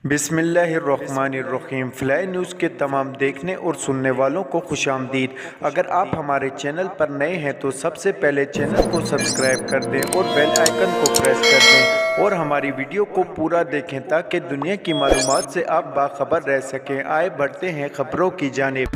بسم اللہ الرحمن الرحیم۔ فلائی نیوز کے تمام دیکھنے اور سننے والوں کو خوش آمدید۔ اگر آپ ہمارے چینل پر نئے ہیں تو سب سے پہلے چینل کو سبسکرائب کر دیں اور بیل آئیکن کو پریس کر دیں اور ہماری ویڈیو کو پورا دیکھیں تاکہ دنیا کی معلومات سے آپ باخبر رہ سکیں۔ آئے بڑھتے ہیں خبروں کی جانب۔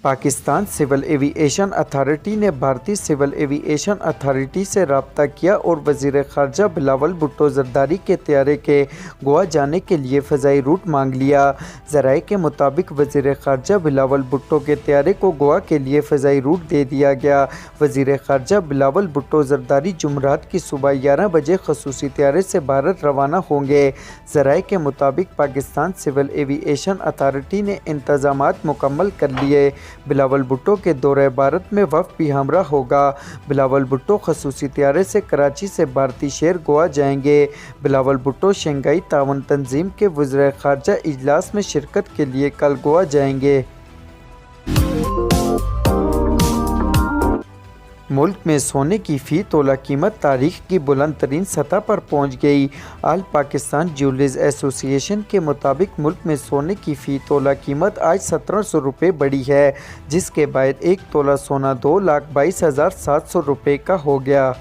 پاکستان سول ایوی ایشن اتھارٹی نے بھارتی سول ایوی ایشن اتھارٹی سے رابطہ کیا اور وزیر خارجہ بلاول بھٹو زرداری کے طیارے کے گوا جانے کے لیے فضائی روٹ مانگ لیا۔ ذرائع کے مطابق وزیر خارجہ بلاول بھٹو کے طیارے کو گوا کے لیے فضائی روٹ دے دیا گیا۔ وزیر خارجہ بلاول بھٹو زرداری جمعرات کی صبح 11 بجے خصوصی طیارے سے بھارت روانہ ہوں گے۔ ذرائع کے مطابق پاکستان سول ایوی ایشن اتھارٹی نے انتظامات مکمل کر لیے۔ بلاول بھٹو کے دورہ بھارت میں وفد بھی ہمراہ ہوگا۔ بلاول بھٹو خصوصی طیارے سے کراچی سے بھارتی شہر گوا جائیں گے۔ بلاول بھٹو شنگھائی تعاون تنظیم کے وزرائے خارجہ اجلاس میں شرکت کے لیے کل گوا جائیں گے۔ ملک میں سونے کی فی تولہ قیمت تاریخ کی بلند ترین سطح پر پہنچ گئی۔ آل پاکستان جیولرز ایسوسی ایشن کے مطابق ملک میں سونے کی فی تولہ قیمت آج 1700 روپے بڑھی ہے، جس کے بعد ایک تولہ سونا 2,22,700 روپے کا ہو گیا۔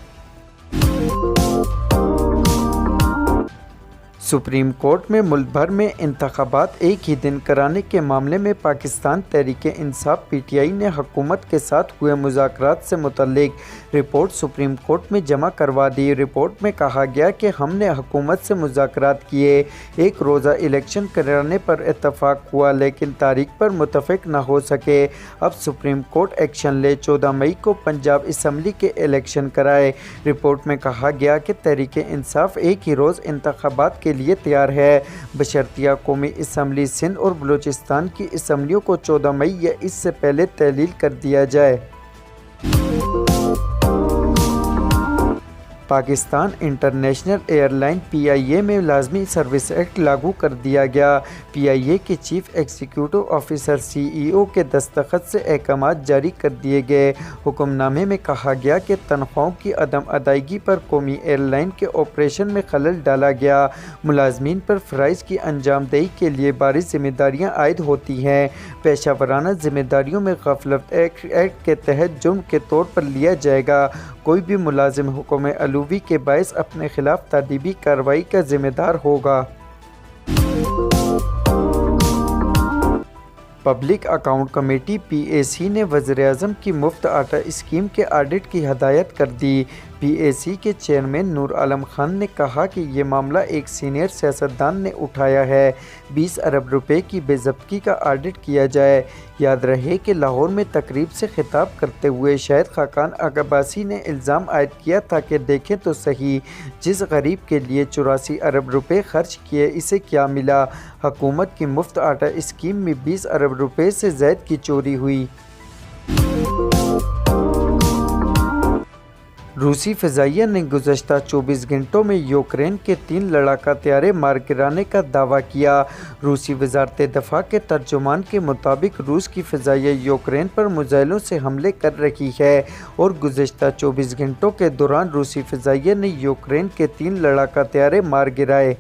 سپریم کورٹ میں ملک بھر میں انتخابات ایک ہی دن کرانے کے معاملے میں Pakistan Tehreek Insaf P T I نے حکومت کے ساتھ ہوئے مذاکرات سے متعلق رپورٹ سپریم کورٹ میں جمع کروا دی۔ رپورٹ میں کہا گیا کہ ہم نے حکومت سے مذاکرات کیے، ایک روزہ الیکشن کرانے پر اتفاق ہوا لیکن تاریخ پر متفق نہ ہو سکے۔ اب سپریم کورٹ ایکشن لے، 14 مئی کو پنجاب اسمبلی کے الیکشن کرائے۔ رپورٹ میں کہا گیا کہ تحریک انصاف ایک ہی روز انتخابات کے لیے تیار ہے، بشرطیہ قومی اسمبلی سندھ اور بلوچستان کی اسمبلیوں کو 14 مئی یا اس سے پہلے تحلیل کر دیا جائے۔ پاکستان انٹرنیشنل ایئر لائن پی آئی اے میں لازمی سروس ایکٹ لاگو کر دیا گیا۔ پی آئی اے کے چیف ایگزیکٹو آفیسر سی ای او کے دستخط سے احکامات جاری کر دیے گئے۔ حکم نامے میں کہا گیا کہ تنخواہوں کی عدم ادائیگی پر قومی ایئر لائن کے آپریشن میں خلل ڈالا گیا۔ ملازمین پر فرائض کی انجام دہی کے لیے بھاری ذمہ داریاں عائد ہوتی ہیں۔ پیشہ ورانہ ذمہ داریوں میں غفلت ایکٹ کے تحت جرم کے طور پر لیا جائے گا۔ کوئی بھی ملازم حکم علوی کے باعث اپنے خلاف تادیبی کارروائی کا ذمہ دار ہوگا۔ پبلک اکاؤنٹ کمیٹی پی اے سی نے وزیراعظم کی مفت آٹا اسکیم کے آڈٹ کی ہدایت کر دی۔ پی اے سی کے چیئرمین نور عالم خان نے کہا کہ یہ معاملہ ایک سینئر سیاستدان نے اٹھایا ہے، 20 ارب روپے کی بے ضبطگی کا آڈٹ کیا جائے۔ یاد رہے کہ لاہور میں تقریب سے خطاب کرتے ہوئے شاہد خاقان عباسی نے الزام عائد کیا تھا کہ دیکھیں تو صحیح، جس غریب کے لیے 84 ارب روپے خرچ کیے اسے کیا ملا۔ حکومت کی مفت آٹا اسکیم میں 20 ارب روپے سے زائد کی چوری ہوئی۔ روسی فضائیہ نے گزشتہ 24 گھنٹوں میں یوکرین کے 3 لڑاکا طیارے مار گرانے کا دعویٰ کیا۔ روسی وزارت دفاع کے ترجمان کے مطابق روس کی فضائیہ یوکرین پر میزائلوں سے حملے کر رہی ہے اور گزشتہ 24 گھنٹوں کے دوران روسی فضائیہ نے یوکرین کے 3 لڑاکا طیارے مار گرائے۔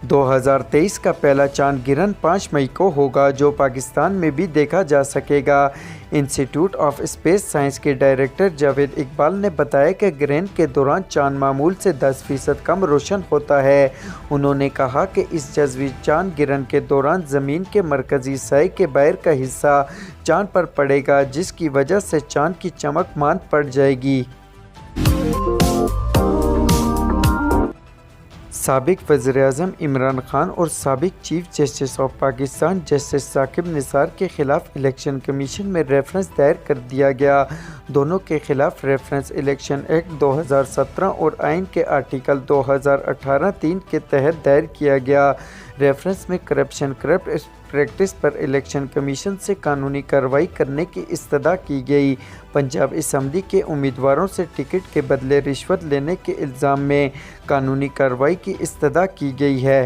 2023 کا پہلا چاند گرہن 5 مئی کو ہوگا، جو پاکستان میں بھی دیکھا جا سکے گا۔ انسٹی ٹیوٹ آف اسپیس سائنس کے ڈائریکٹر جاوید اقبال نے بتایا کہ گرہن کے دوران چاند معمول سے 10% کم روشن ہوتا ہے۔ انہوں نے کہا کہ اس جزوی چاند گرہن کے دوران زمین کے مرکزی سائے کے باہر کا حصہ چاند پر پڑے گا، جس کی وجہ سے چاند کی چمک ماند پڑ جائے گی۔ سابق وزیراعظم عمران خان اور سابق chief justice of Pakistan justice Saqib Nisar کے خلاف الیکشن کمیشن میں ریفرنس دائر کر دیا گیا۔ دونوں کے خلاف ریفرنس الیکشن ایکٹ 2017 اور آئین کے آرٹیکل 2018(3) کے تحت دائر کیا گیا۔ ریفرنس میں کرپشن کرپٹ پریکٹس پر الیکشن کمیشن سے قانونی کارروائی کرنے کی استدعا کی گئی۔ پنجاب اسمبلی کے امیدواروں سے ٹکٹ کے بدلے رشوت لینے کے الزام میں قانونی کارروائی کی استدعا کی گئی ہے۔